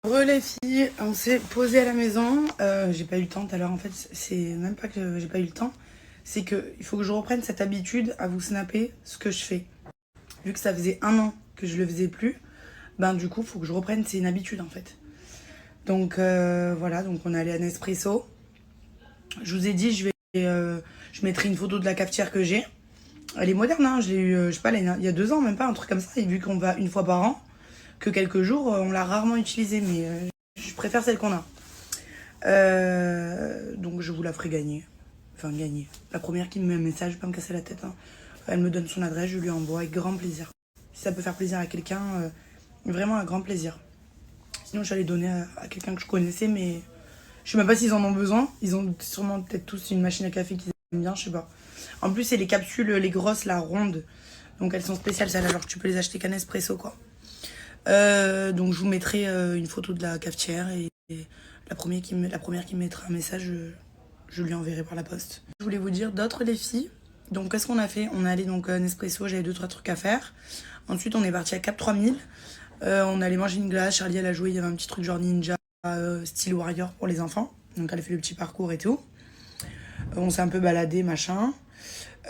Les filles, on s'est posé à la maison. J'ai pas eu le temps tout à l'heure. En fait, c'est même pas que j'ai pas eu le temps. C'est que il faut que je reprenne cette habitude à vous snapper ce que je fais. Vu que ça faisait 1 an que je le faisais plus, ben du coup, il faut que je reprenne. C'est une habitude en fait. Donc voilà, donc on est allé à Nespresso. Je vous ai dit, je mettrai une photo de la cafetière que j'ai. Elle est moderne, hein. Je l'ai eu, je sais pas, il y a 2 ans, même pas, un truc comme ça. Et vu qu'on va une fois par an, que quelques jours, on l'a rarement utilisée, mais je préfère celle qu'on a. Donc je vous la ferai gagner. Enfin, gagner. La première qui me met un message, je vais pas me casser la tête. Hein. Elle me donne son adresse, je lui envoie avec grand plaisir. Si ça peut faire plaisir à quelqu'un, vraiment un grand plaisir. Sinon, j'allais donner à quelqu'un que je connaissais, mais je sais même pas s'ils en ont besoin. Ils ont sûrement peut-être tous une machine à café qu'ils aiment bien, je sais pas. En plus, c'est les capsules, les grosses, la ronde. Donc elles sont spéciales, celles-là. Alors tu peux les acheter qu'à Nespresso, quoi. Donc je vous mettrai une photo de la cafetière et la première qui me mettra un message, je lui enverrai par la poste. Je voulais vous dire d'autres les filles. Donc qu'est-ce qu'on a fait? On est allé donc à Nespresso, j'avais 2-3 trucs à faire. Ensuite on est parti à Cap 3000. On allait manger une glace, Charlie elle a joué, il y avait un petit truc genre ninja, style warrior pour les enfants. Donc elle a fait le petit parcours et tout. On s'est un peu baladé, machin.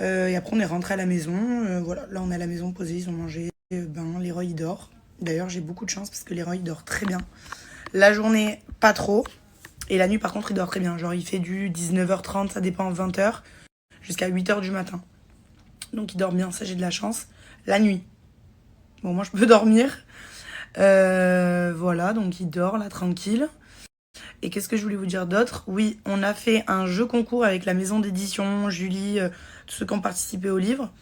Et après on est rentré à la maison. Voilà, là on est à la maison posé, ils ont mangé. Leroy il dort. D'ailleurs, j'ai beaucoup de chance parce que Leroy il dort très bien. La journée, pas trop. Et la nuit, par contre, il dort très bien. Genre, il fait du 19h30, ça dépend, 20h, jusqu'à 8h du matin. Donc, il dort bien, ça, j'ai de la chance. La nuit. Bon, moi, je peux dormir. Voilà, donc il dort, là, tranquille. Et qu'est-ce que je voulais vous dire d'autre? Oui, on a fait un jeu concours avec la maison d'édition, Julie, tous ceux qui ont participé au livre.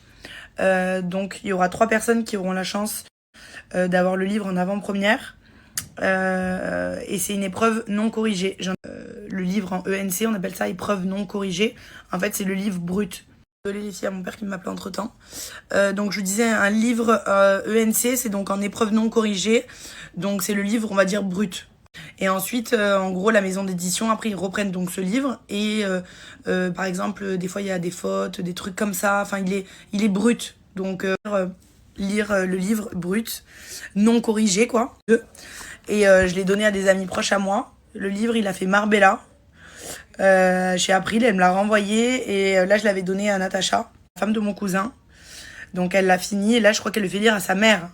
Donc, il y aura 3 personnes qui auront la chance d'avoir le livre en avant-première. Et c'est une épreuve non corrigée. Le livre en ENC, on appelle ça épreuve non corrigée. En fait, c'est le livre brut. Désolée les filles, à mon père qui m'appelait entre temps. Donc je vous disais, un livre ENC, c'est donc en épreuve non corrigée. Donc c'est le livre, on va dire, brut. Et ensuite, en gros, la maison d'édition, après, ils reprennent donc ce livre. Et par exemple, des fois, il y a des fautes, des trucs comme ça. Enfin, il est brut. Donc, lire le livre brut, non corrigé, quoi. Et je l'ai donné à des amis proches à moi. Le livre, il a fait Marbella. Chez April, elle me l'a renvoyé. Et là, je l'avais donné à Natacha, la femme de mon cousin. Donc, elle l'a fini. Et là, je crois qu'elle le fait lire à sa mère.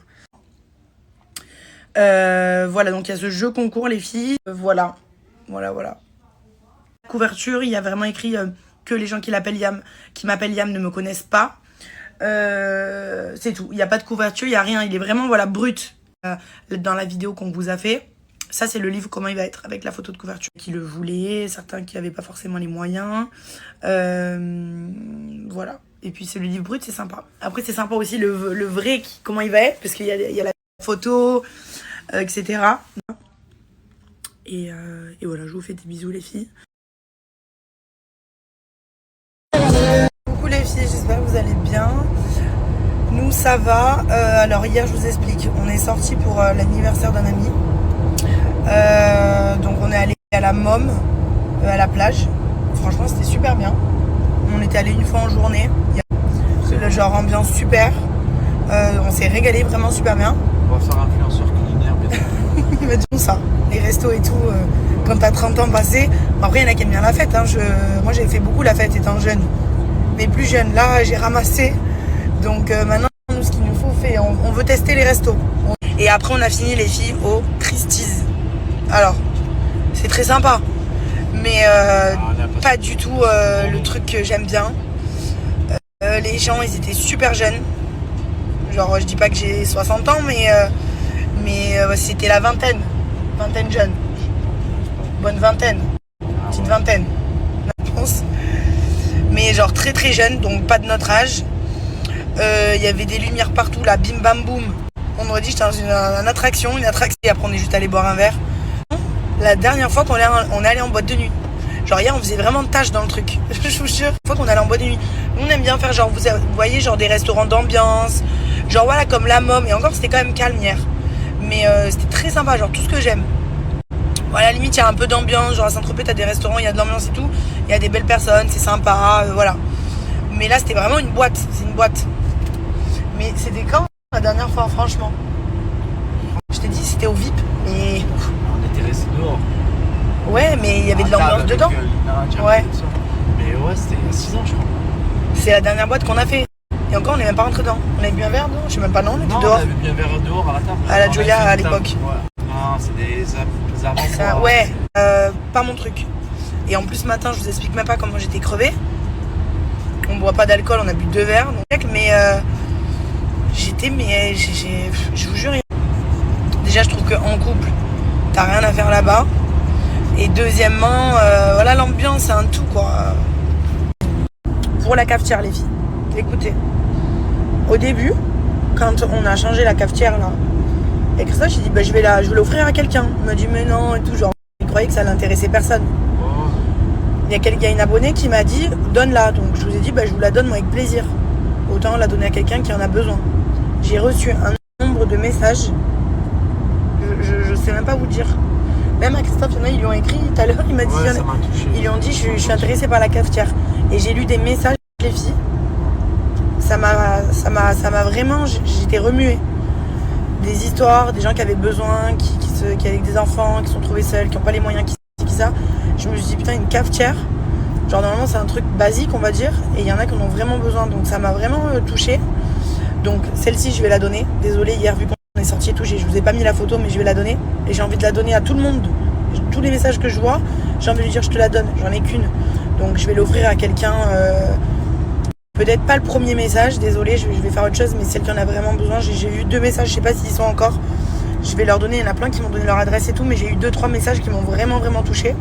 Voilà, donc il y a ce jeu concours, les filles. Voilà. Couverture, il y a vraiment écrit que les gens qui m'appellent Yam ne me connaissent pas. C'est tout. Il n'y a pas de couverture, il n'y a rien. Il est vraiment, voilà, brut. Dans la vidéo qu'on vous a fait, ça c'est le livre, comment il va être avec la photo de couverture. Qui le voulaient, certains qui n'avaient pas forcément les moyens. Voilà. Et puis c'est le livre brut, c'est sympa. Après c'est sympa aussi le vrai, comment il va être, parce qu'il y a la photo, etc. Et voilà, je vous fais des bisous les filles. Coucou les filles, j'espère que vous allez bien. Nous ça va. Alors hier je vous explique, on est sorti pour l'anniversaire d'un ami. Donc on est allé à la Môme, à la plage. Franchement c'était super bien. On était allé une fois en journée. Le genre ambiance super. On s'est régalé vraiment super bien. On va faire influenceur culinaire bientôt. Il m'a dit ça, les restos et tout, quand t'as 30 ans passés. Après il y en a qui aiment bien la fête, hein. Moi j'ai fait beaucoup la fête étant jeune. Mais plus jeune, là j'ai ramassé. Donc maintenant, ce qu'il nous faut, on veut tester les restos. Et après, on a fini les filles au Christie's. Alors, c'est très sympa, mais pas du tout le truc que j'aime bien. Les gens, ils étaient super jeunes. Genre, je dis pas que j'ai 60 ans, mais c'était la vingtaine jeune. Bonne vingtaine, petite vingtaine, je pense. Mais genre très très jeune, donc pas de notre âge. Il y avait des lumières partout, là, bim bam boum. Vendredi, j'étais dans une attraction, et après on est juste allé boire un verre. La dernière fois qu'on est allé en boîte de nuit. Genre hier, on faisait vraiment de tâches dans le truc. Je vous jure, une fois qu'on est allé en boîte de nuit. Nous, on aime bien faire genre, vous voyez, genre des restaurants d'ambiance. Genre voilà, comme la Môme. Et encore, c'était quand même calme hier. Mais c'était très sympa, genre tout ce que j'aime. Voilà, à la limite, il y a un peu d'ambiance. Genre à Saint-Tropez, t'as des restaurants, il y a de l'ambiance et tout. Il y a des belles personnes, c'est sympa, voilà. Mais là, c'était vraiment une boîte. C'est une boîte. Mais c'était quand la dernière fois, franchement? Je t'ai dit, c'était au VIP. Mais On était mais il y avait de l'ambiance dedans. Ouais. Mais ouais, c'était il y a 6 ans, je crois. C'est la dernière boîte qu'on a fait. Et encore, on n'est même pas rentré dedans. On avait bu un verre, non? Je sais même pas, non, on était Non, dehors. on avait bien verre dehors à la table. À la On Julia, avait fait à une l'époque. table. Ouais. Non, c'est des avant. Ouais, pas mon truc. Et en plus, ce matin, je vous explique même pas comment j'étais crevée. On boit pas d'alcool, on a bu 2 verres. Donc, mais je vous jure, déjà, je trouve qu'en couple, t'as rien à faire là-bas. Et deuxièmement, voilà, l'ambiance, c'est un tout, quoi. Pour la cafetière, les filles, écoutez, au début, quand on a changé la cafetière, là, et Christophe, j'ai dit, bah, je vais l'offrir à quelqu'un. Il m'a dit, mais non, et tout, genre, il croyait que ça n'intéressait personne. Il y a une abonnée qui m'a dit, donne-la. Donc, je vous ai dit, bah, je vous la donne, moi, avec plaisir. Autant la donner à quelqu'un qui en a besoin. J'ai reçu un nombre de messages, je sais même pas vous dire. Même à Christophe, il y en a, ils lui ont écrit tout à l'heure, il m'a dit, Ouais, ça m'a touché. ils lui ont dit, je suis intéressée par la cafetière. Et j'ai lu des messages, les filles. Ça m'a vraiment, j'étais remuée. Des histoires, des gens qui avaient besoin, qui avaient des enfants, qui sont trouvés seuls, qui n'ont pas les moyens, qui ça. Je me suis dit, putain, une cafetière. Genre, normalement, c'est un truc basique, on va dire. Et il y en a qui en ont vraiment besoin. Donc, ça m'a vraiment touchée. Donc, celle-ci, je vais la donner. Désolée, hier, vu qu'on est sorti et tout, je vous ai pas mis la photo, mais je vais la donner. Et j'ai envie de la donner à tout le monde. Tous les messages que je vois, j'ai envie de lui dire, je te la donne. J'en ai qu'une. Donc, je vais l'offrir à quelqu'un. Peut-être pas le premier message, désolée, je vais faire autre chose, mais celle qui en a vraiment besoin. J'ai eu 2 messages, je sais pas s'ils sont encore. Je vais leur donner, il y en a plein qui m'ont donné leur adresse et tout, mais j'ai eu 2-3 messages qui m'ont vraiment touchée.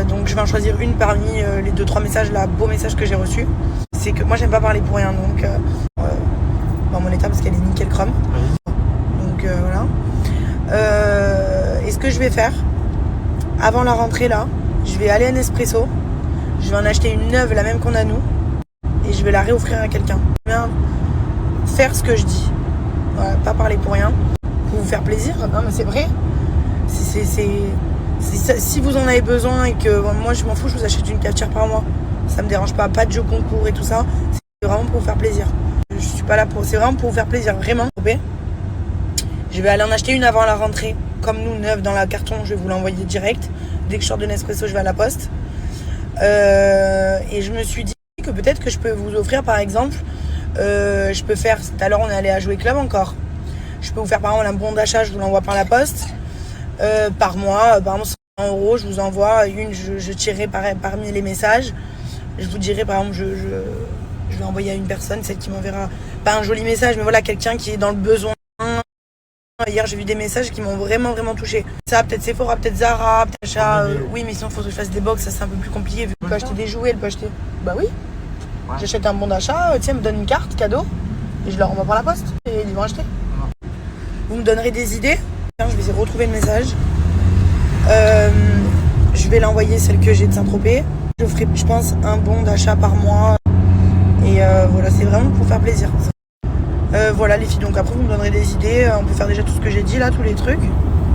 Donc je vais en choisir une parmi les 2-3 messages, là, beaux messages que j'ai reçus. C'est que moi j'aime pas parler pour rien, donc dans mon état parce qu'elle est nickel chrome. Donc voilà. Et ce que je vais faire, avant la rentrée là, je vais aller à Nespresso. Je vais en acheter une neuve, la même qu'on a nous, et je vais la réoffrir à quelqu'un. Faire ce que je dis, voilà, pas parler pour rien, pour vous faire plaisir. Non mais c'est vrai. Si vous en avez besoin et que moi je m'en fous, je vous achète une cafetière par mois. Ça me dérange pas, pas de jeu concours et tout ça. C'est vraiment pour vous faire plaisir. Je suis pas là pour. C'est vraiment pour vous faire plaisir, vraiment. Je vais aller en acheter une avant la rentrée, comme nous, neuve dans la carton. Je vais vous l'envoyer direct. Dès que je sors de Nespresso, je vais à la poste. Et je me suis dit que peut-être que je peux vous offrir par exemple, je peux faire, tout à l'heure on est allé à Jouer Club encore, je peux vous faire par exemple un bon d'achat, je vous l'envoie par la poste, par mois, par exemple 100 €, je vous envoie une, je tirerai parmi les messages, je vous dirai par exemple, je vais envoyer à une personne, celle qui m'enverra, pas un joli message, mais voilà, quelqu'un qui est dans le besoin. Hier j'ai vu des messages qui m'ont vraiment touché. Ça, peut-être Sephora, peut-être Zara, peut-être achat. Oui, mais sinon il faut que je fasse des box, ça c'est un peu plus compliqué. Elle peut acheter des jouets, elle peut acheter. Bah oui. Ouais. J'achète un bon d'achat, tiens, elle me donne une carte cadeau et je leur envoie par la poste et ils vont acheter. Vous me donnerez des idées. Je vais essayer de retrouver le message. Je vais l'envoyer, celle que j'ai de Saint-Tropez. Je ferai, je pense, un bon d'achat par mois. Et voilà, c'est vraiment pour faire plaisir. Voilà les filles, donc après vous me donnerez des idées, on peut faire déjà tout ce que j'ai dit là, tous les trucs.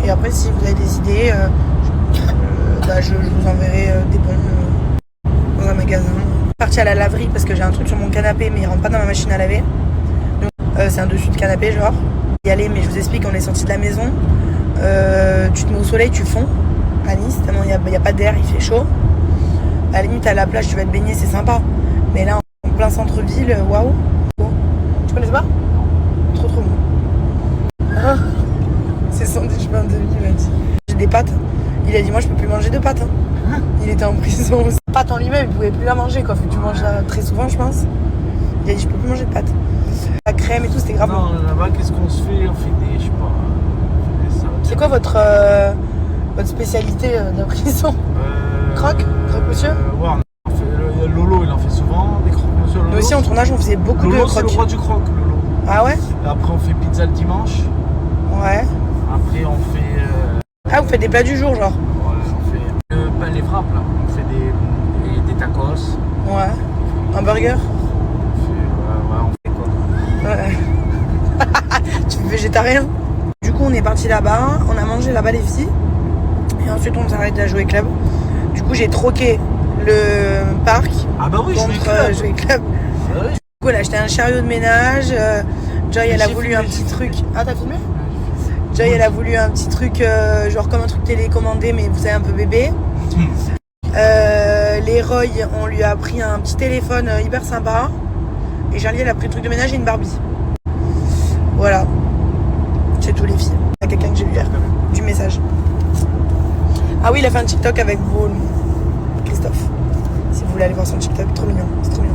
Et après si vous avez des idées, je vous enverrai des bons dans un magasin. Je suis partie à la laverie parce que j'ai un truc sur mon canapé mais il rentre pas dans ma machine à laver. Donc c'est un dessus de canapé genre. Y aller, mais je vous explique, on est sorti de la maison. Tu te mets au soleil, tu fonds à Nice, tellement il n'y a pas d'air, il fait chaud. À la limite à la plage tu vas te baigner, c'est sympa. Mais là en plein centre-ville, waouh. Tu connais pas? Trop bon. Ah, c'est sandwich pain de mie, il m'a dit. J'ai des pâtes. Il a dit moi je peux plus manger de pâtes. Hein. Il était en prison aussi. Pâtes en lui-même, il pouvait plus la manger quoi. Faut que tu manges ça très souvent je pense. Il a dit je peux plus manger de pâtes. La crème et tout c'était grave. Non là-bas qu'est-ce qu'on se fait? On fait des, je sais pas. C'est quoi votre spécialité de prison? Croque monsieur? Ouais, on fait, Lolo il en fait souvent des croque monsieur. Nous aussi en tournage on faisait beaucoup Lolo, de croques. c'est le roi du croque Lolo. Ah ouais? Et après on fait pizza le dimanche. Ouais. Après on fait. Ah vous faites des plats du jour genre? Ouais, on fait pas les frappes là. On fait des tacos. Ouais. Un burger? On fait quoi? Ouais. Tu es végétarien? Du coup on est parti là-bas, on a mangé là-bas les filles. Et ensuite on s'est arrêté à Jouer Club. Du coup j'ai troqué le parc contre Jouer Club. Ah oui. Du coup elle a acheté un chariot de ménage. Joy elle a voulu un petit truc. Ah t'as filmé? Joy, elle a voulu un petit truc, genre comme un truc télécommandé, mais vous savez, un peu bébé. Les Roy, on lui a pris un petit téléphone hyper sympa. Et Charlie, elle a pris le truc de ménage et une Barbie. Voilà. C'est tout, les filles. Il y a quelqu'un que j'ai lu du message. Ah oui, il a fait un TikTok avec vous, Christophe. Si vous voulez aller voir son TikTok, trop mignon. C'est trop mignon.